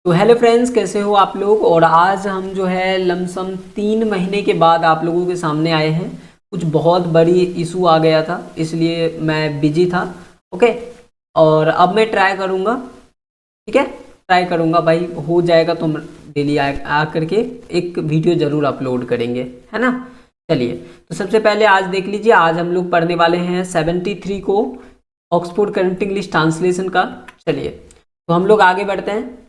तो hello friends, कैसे हो आप लोग। और आज हम जो है लमसम 3 महीने के बाद आप लोगों के सामने आए हैं। कुछ बहुत बड़ी इशू आ गया था, इसलिए मैं बिजी था। ओके, और अब मैं ट्राई करूँगा। ठीक है, ट्राई करूँगा भाई, हो जाएगा तो हम डेली आ करके एक वीडियो ज़रूर अपलोड करेंगे, है ना। चलिए, तो सबसे पहले आज देख लीजिए, आज हम लोग पढ़ने वाले हैं 73 को, ऑक्सफोर्ड करंट इंग्लिश ट्रांसलेशन का। चलिए, तो हम लोग आगे बढ़ते हैं।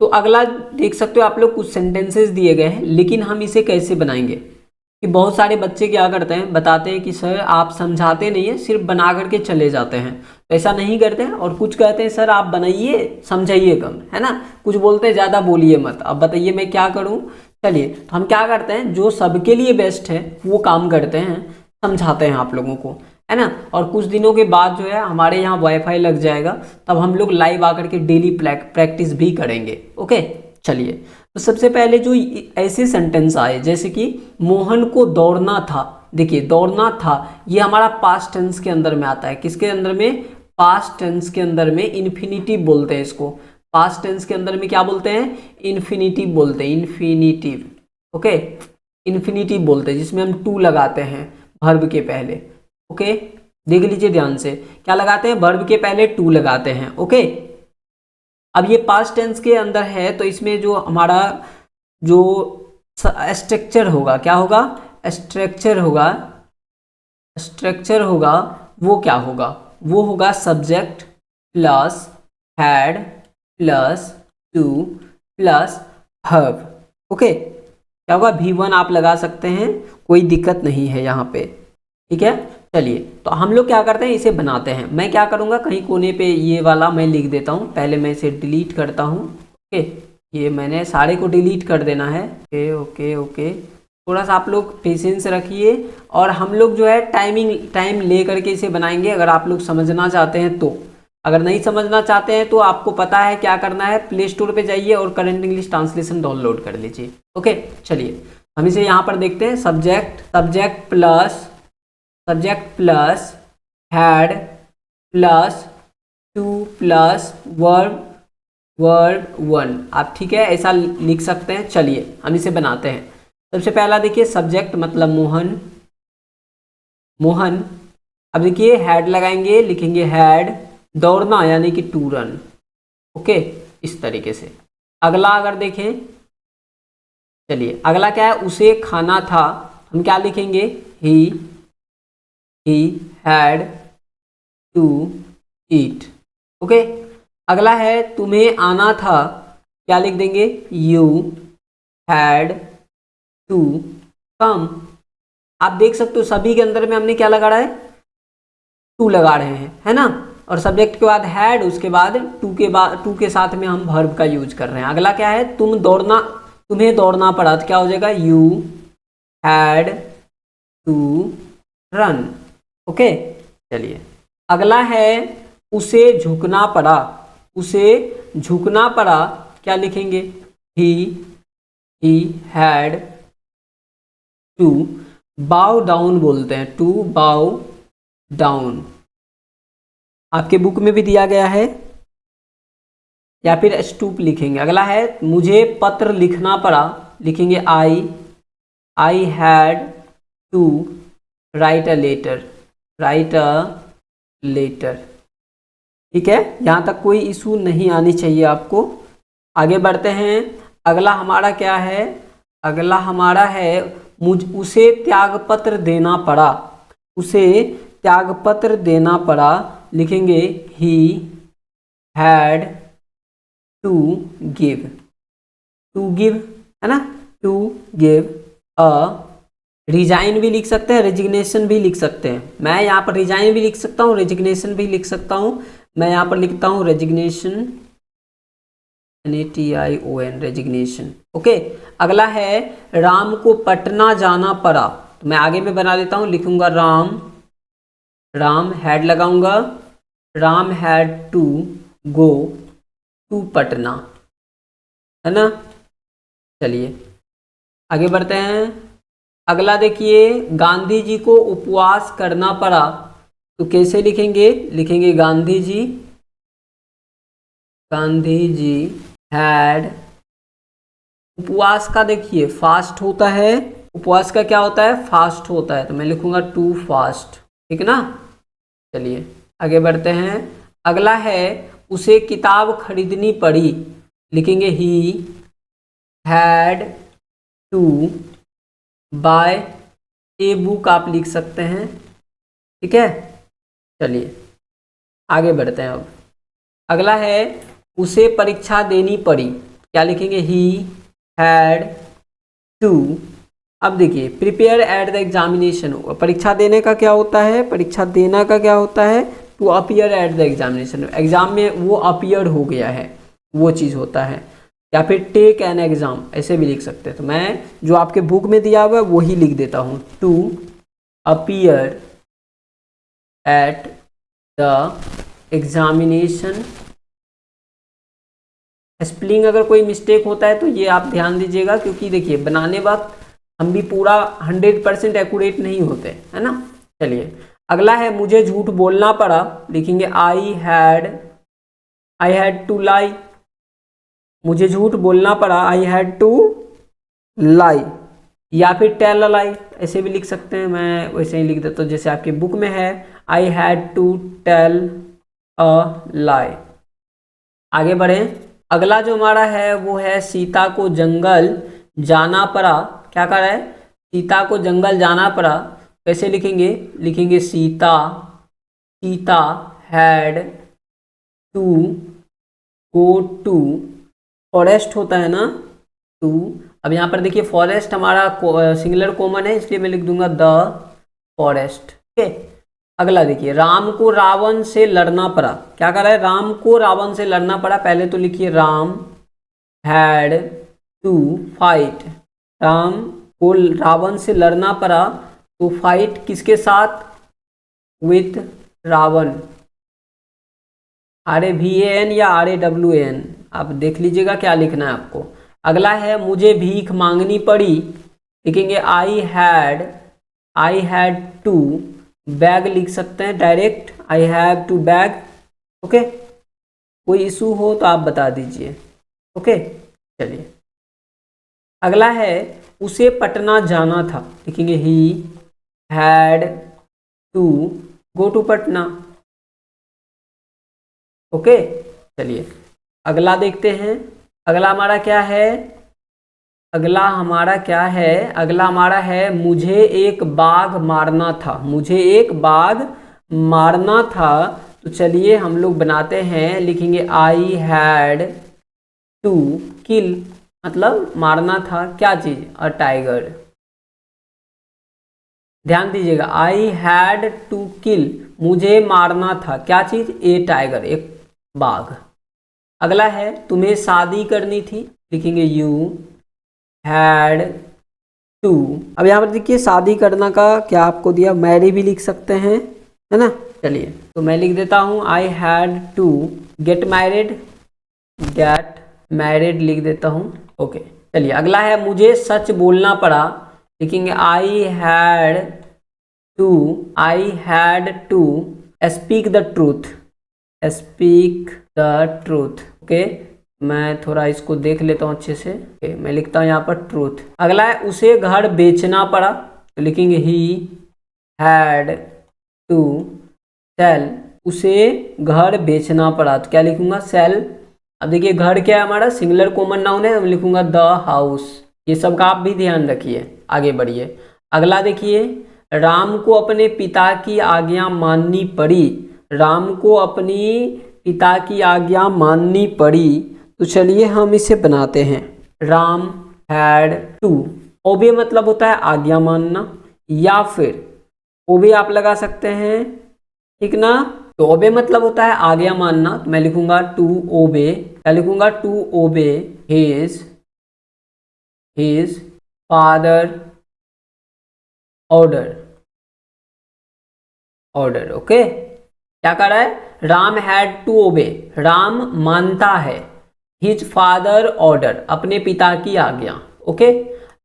तो अगला देख सकते हो आप लोग, कुछ सेंटेंसेस दिए गए हैं, लेकिन हम इसे कैसे बनाएंगे। कि बहुत सारे बच्चे क्या करते हैं, बताते हैं कि सर आप समझाते नहीं है, सिर्फ बना करके चले जाते हैं। तो ऐसा नहीं करते हैं। और कुछ कहते हैं सर आप बनाइए, समझाइए कम, है ना। कुछ बोलते हैं ज़्यादा बोलिए मत। अब बताइए मैं क्या करूँ। चलिए, तो हम क्या करते हैं, जो सबके लिए बेस्ट है वो काम करते हैं, समझाते हैं आप लोगों को, है ना। और कुछ दिनों के बाद जो है हमारे यहाँ वाईफाई लग जाएगा, तब हम लोग लाइव आकर के डेली प्रैक्टिस भी करेंगे। ओके, चलिए, तो सबसे पहले जो ऐसे सेंटेंस आए, जैसे कि मोहन को दौड़ना था। देखिए, दौड़ना था ये हमारा पास्ट टेंस के अंदर में आता है। किसके अंदर में? पास्ट टेंस के अंदर में इन्फिनिटिव बोलते हैं इसको। पास्ट टेंस के अंदर में क्या बोलते हैं? इन्फिनिटिव बोलते हैं, इन्फिनिटिव। ओके, इन्फिनिटिव बोलते हैं, जिसमें हम टू लगाते हैं वर्ब के पहले। ओके, देख लीजिए ध्यान से, क्या लगाते हैं? वर्ब के पहले टू लगाते हैं। ओके, अब ये पास्ट टेंस के अंदर है, तो इसमें जो हमारा जो स्ट्रक्चर होगा, क्या होगा? स्ट्रक्चर होगा, स्ट्रक्चर होगा, वो क्या होगा? वो होगा subject plus had plus two plus verb. Okay, क्या होगा? V1 आप लगा सकते हैं, कोई दिक्कत नहीं है यहाँ पे। ठीक है, चलिए, तो हम लोग क्या करते हैं, इसे बनाते हैं। मैं क्या करूँगा, कहीं कोने पे ये वाला मैं लिख देता हूँ। पहले मैं इसे डिलीट करता हूँ। ओके, ये मैंने सारे को डिलीट कर देना है। ओके ओके ओके, थोड़ा सा आप लोग पेशेंस रखिए, और हम लोग जो है टाइम ले करके इसे बनाएंगे, अगर आप लोग समझना चाहते हैं तो। अगर नहीं समझना चाहते हैं तो आपको पता है क्या करना है, प्ले स्टोर पे जाइए और करंट इंग्लिश ट्रांसलेशन डाउनलोड कर लीजिए। ओके, चलिए, हम इसे यहाँ पर देखते हैं। Subject plus had plus two plus verb 1। आप ठीक है, ऐसा लिख सकते हैं। चलिए, हम इसे बनाते हैं। सबसे पहला देखिए, सब्जेक्ट मतलब मोहन। अब देखिए, हैड लगाएंगे, लिखेंगे हैड, दौड़ना यानी कि टू रन। ओके, इस तरीके से। अगला अगर देखें, चलिए, अगला क्या है? उसे खाना था। हम क्या लिखेंगे? ही हैड टू ईट। ओके, अगला है तुम्हें आना था। क्या लिख देंगे? You had to come. आप देख सकते हो सभी के अंदर में हमने क्या लगा रहा है? टू लगा रहे हैं, है ना। और सब्जेक्ट के बाद हैड, उसके बाद टू के साथ में हम वर्ब का यूज कर रहे हैं। अगला क्या है? तुम्हें दौड़ना पड़ा, तो क्या हो जाएगा? You had to run. Okay, चलिए, अगला है उसे झुकना पड़ा। उसे झुकना पड़ा, क्या लिखेंगे? ही हैड टू बाउ डाउन बोलते हैं, टू बाउ डाउन। आपके बुक में भी दिया गया है, या फिर स्टूप लिखेंगे। अगला है मुझे पत्र लिखना पड़ा, लिखेंगे I had to write a letter. ठीक है, यहाँ तक कोई इशू नहीं आनी चाहिए आपको। आगे बढ़ते हैं। अगला हमारा क्या है? अगला हमारा है उसे त्यागपत्र देना पड़ा। उसे त्यागपत्र देना पड़ा, लिखेंगे ही हैड टू गिव। है ना, टू गिव अ। रिजाइन भी लिख सकते हैं, रेजिग्नेशन भी लिख सकते हैं। मैं यहाँ पर रिजाइन भी लिख सकता हूँ, रेजिग्नेशन भी लिख सकता हूँ। मैं यहाँ पर लिखता हूँ रेजिग्नेशन, NATION, रेजिग्नेशन। ओके, अगला है राम को पटना जाना पड़ा। तो मैं आगे में बना देता हूँ, लिखूंगा राम हैड लगाऊंगा, Ram had to go to Patna, है ना। चलिए, आगे बढ़ते हैं। अगला देखिए, गांधी जी को उपवास करना पड़ा। तो कैसे लिखेंगे? लिखेंगे गांधी जी हैड, उपवास का देखिए फास्ट होता है, उपवास का क्या होता है, फास्ट होता है, तो मैं लिखूंगा टू फास्ट, ठीक ना। चलिए आगे बढ़ते हैं। अगला है उसे किताब खरीदनी पड़ी, लिखेंगे ही had to buy a book, आप लिख सकते हैं, ठीक है। चलिए आगे बढ़ते हैं। अब अगला है उसे परीक्षा देनी पड़ी, क्या लिखेंगे, ही हैड टू। अब देखिए प्रिपेयर एट द एग्जामिनेशन, परीक्षा देने का क्या होता है, परीक्षा देना का क्या होता है, to appear at the examination, exam में वो अपीयर हो गया है, वो चीज़ होता है। या फिर टेक एन एग्जाम ऐसे भी लिख सकते हैं, तो मैं जो आपके बुक में दिया हुआ है वही लिख देता हूँ, to appear at the examination. Spelling अगर कोई मिस्टेक होता है तो ये आप ध्यान दीजिएगा, क्योंकि देखिए बनाने वक्त हम भी पूरा 100% एक्यूरेट नहीं होते, है ना। चलिए अगला है मुझे झूठ बोलना पड़ा, लिखेंगे आई हैड टू लाई, मुझे झूठ बोलना पड़ा, आई हैड टू लाई। या फिर टेल अ लाई ऐसे भी लिख सकते हैं, मैं वैसे ही लिख देता हूँ जैसे आपके बुक में है, I had to tell a lie. आगे बढ़ें। अगला जो हमारा है वो है सीता को जंगल जाना पड़ा, क्या कर रहा है, सीता को जंगल जाना पड़ा, कैसे लिखेंगे, लिखेंगे Sita had to go to forest, होता है ना टू। अब यहाँ पर देखिए फॉरेस्ट हमारा सिंगुलर कॉमन है, इसलिए मैं लिख दूंगा द फॉरेस्ट, ठीक है। अगला देखिए राम को रावण से लड़ना पड़ा, क्या कर रहा है, राम को रावण से लड़ना पड़ा, पहले तो लिखिए Ram had to fight, Ram को रावण से लड़ना पड़ा, तो फाइट किसके साथ, विथ रावण, RAVAN या RAWAN, आप देख लीजिएगा क्या लिखना है आपको। अगला है मुझे भीख मांगनी पड़ी, लिखेंगे आई हैड टू बैग, लिख सकते हैं direct, I have to bag, okay. कोई इशू हो तो आप बता दीजिए, ओके। चलिए अगला है उसे पटना जाना था, लिखेंगे ही had to go to Patna, okay. चलिए अगला देखते हैं। अगला हमारा क्या है, अगला हमारा है मुझे एक बाघ मारना था, मुझे एक बाघ मारना था, तो चलिए हम लोग बनाते हैं, लिखेंगे आई हैड टू किल, मतलब मारना था क्या चीज, अ टाइगर। ध्यान दीजिएगा, आई हैड टू किल, मुझे मारना था क्या चीज, ए टाइगर, एक बाघ। अगला है तुम्हें शादी करनी थी, लिखेंगे यू हैड टू। अब यहाँ पर देखिए शादी करना का क्या आपको दिया, मैरी भी लिख सकते हैं, है ना। चलिए तो मैं लिख देता हूँ I had to get married लिख देता हूँ, ओके। चलिए अगला है मुझे सच बोलना पड़ा, लिखेंगे I had to speak the truth, okay. मैं थोड़ा इसको देख लेता हूँ अच्छे से, ओके। मैं लिखता हूँ यहाँ पर ट्रूथ। अगला है उसे घर बेचना पड़ा, तो लिखेंगे ही हैड टू सेल, उसे घर बेचना पड़ा, तो क्या लिखूंगा, सेल। अब देखिए घर क्या है हमारा, सिंगुलर कॉमन नाउन है, तो लिखूंगा द हाउस। ये सब का आप भी ध्यान रखिए, आगे बढ़िए। अगला देखिए राम को अपने पिता की आज्ञा माननी पड़ी, राम को अपनी पिता की आज्ञा माननी पड़ी, तो चलिए हम इसे बनाते हैं, राम हैड टू, ओबे मतलब होता है आज्ञा मानना, या फिर ओबे आप लगा सकते हैं, ठीक ना। तो ओबे मतलब होता है आज्ञा मानना, तो मैं लिखूंगा टू ओबे, क्या लिखूंगा, to obey his father order, okay. क्या कर रहा है, Ram had to obey, Ram मानता है, हिज फादर ऑर्डर, अपने पिता की आज्ञा, ओके।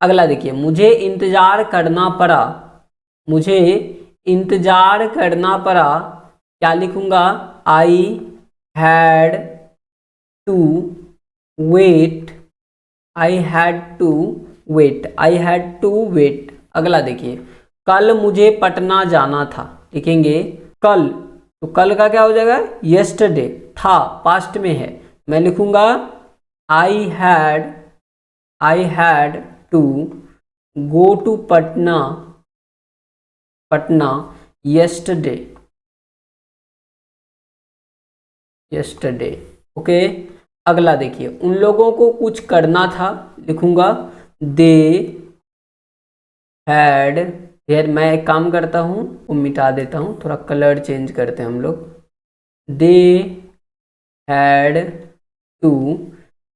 अगला देखिए मुझे इंतजार करना पड़ा, क्या लिखूंगा, I had to wait, I had to wait, I had to wait. अगला देखिए, कल मुझे पटना जाना था, लिखेंगे कल, तो कल का क्या हो जाएगा, यस्टरडे, था पास्ट में है, मैं लिखूंगा I had to go to Patna, Patna yesterday, yesterday. Okay, अगला देखिए, उन लोगों को कुछ करना था, लिखूंगा दे हैड, यार मैं एक काम करता हूँ वो मिटा देता हूँ, थोड़ा कलर चेंज करते हैं हम लोग। They had to,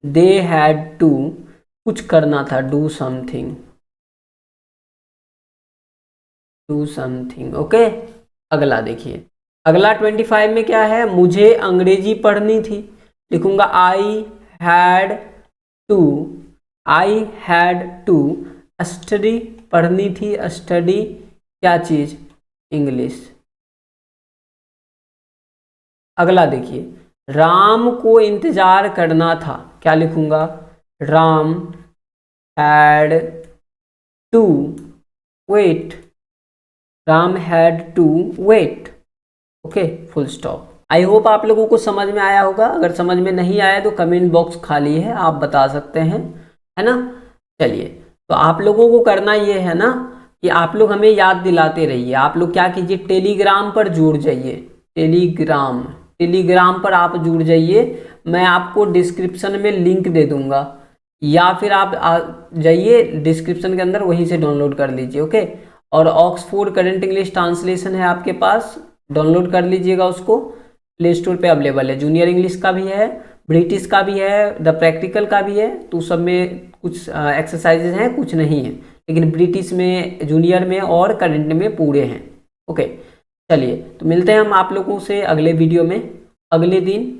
they had to, कुछ करना था, do something, do something. Okay, अगला देखिए, अगला 25 में क्या है, मुझे अंग्रेजी पढ़नी थी, लिखूंगा had to I had to study, पढ़नी थी, स्टडी क्या चीज, इंग्लिश। अगला देखिए, राम को इंतजार करना था, क्या लिखूंगा, Ram had to wait, Ram had to wait. Okay, full stop. I hope आप लोगों को समझ में आया होगा, अगर समझ में नहीं आया तो कमेंट बॉक्स खाली है, आप बता सकते हैं, है ना। चलिए, तो आप लोगों को करना ये है ना कि आप लोग हमें याद दिलाते रहिए, आप लोग क्या कीजिए, टेलीग्राम पर जुड़ जाइए, टेलीग्राम, टेलीग्राम पर आप जुड़ जाइए, मैं आपको डिस्क्रिप्शन में लिंक दे दूंगा, या फिर आप जाइए डिस्क्रिप्शन के अंदर, वहीं से डाउनलोड कर लीजिए। ओके, और ऑक्सफोर्ड करंट इंग्लिश ट्रांसलेशन है आपके पास, डाउनलोड कर लीजिएगा, उसको प्ले स्टोर पे अवेलेबल है, जूनियर इंग्लिश का भी है, ब्रिटिश का भी है, द प्रैक्टिकल का भी है, तो सब में कुछ एक्सरसाइजेज हैं, कुछ नहीं है, लेकिन ब्रिटिश में, जूनियर में और करंट में पूरे हैं। ओके, चलिए, तो मिलते हैं हम आप लोगों से अगले वीडियो में अगले दिन।